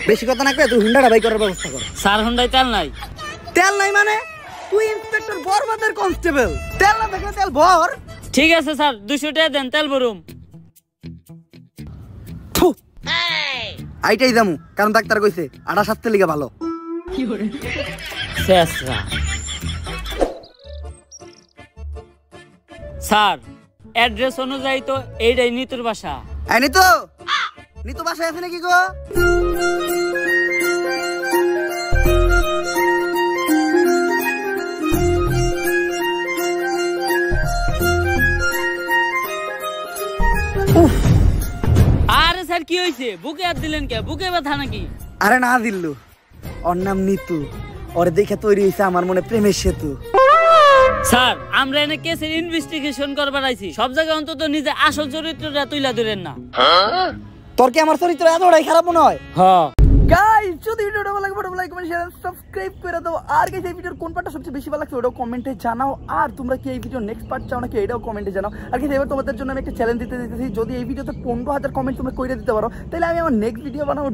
বেশি কথা না কয়ে তুই হুন্ডাটা বাই করার ব্যবস্থা কর। স্যার হুন্ডায় তেল নাই। তেল নাই মানে? তুই ইন্সপেক্টর বরবাদের কনস্টেবল, তেল না থাকলে তেল ভর। ঠিক আছে স্যার, 200 টাকা দেন, তেল ভরুম। আইটাই দামু, কারণ ডাক্তার কইছে আটা স্বাস্থ্যের লিগে ভালো। স্যার অ্যাড্রেস অনুযায়ী তো এইটাই নিতুর বাসা। এই নিতু, নিতু বাসায় আছে নাকি গো? আরে স্যার কি হয়েছে? বুকে হাত দিলেন কে? বুকে ব্যথা নাকি? আরে না দিল্লু, ওর নাম নিতু, ওরে দেখে তৈরি হয়েছে আমার মনে প্রেমের সেতু। স্যার আমরা এনে কেসের ইনভেস্টিগেশন করবার আইছি, সব জায়গায় অন্তত নিজে আসল চরিত্রটা তুইলা ধরেন না। তোর কি আমার চরিত্র এতটাই খারাপ মনে হয়? হ্যাঁ গাইস, যদি ভিডিওটা ভালো লাগে ভিডিওটা লাইক কমেন্ট শেয়ার সাবস্ক্রাইব করে দাও। আর গাইস এই ভিডিওর কোন পার্টটা সবচেয়ে বেশি ভালো লাগছে ওটাও কমেন্টে জানাও। আর তোমরা কি এই ভিডিওর নেক্সট পার্ট চাও নাকি এটাও কমেন্টে জানাও। আর গাইস এবার তোমাদের জন্য আমি একটা চ্যালেঞ্জ দিতেছি, যদি এই ভিডিওতে 15,000 কমেন্ট তোমরা কইরে দিতে পারো তাহলে আমি আমার নেক্সট ভিডিও বানাবো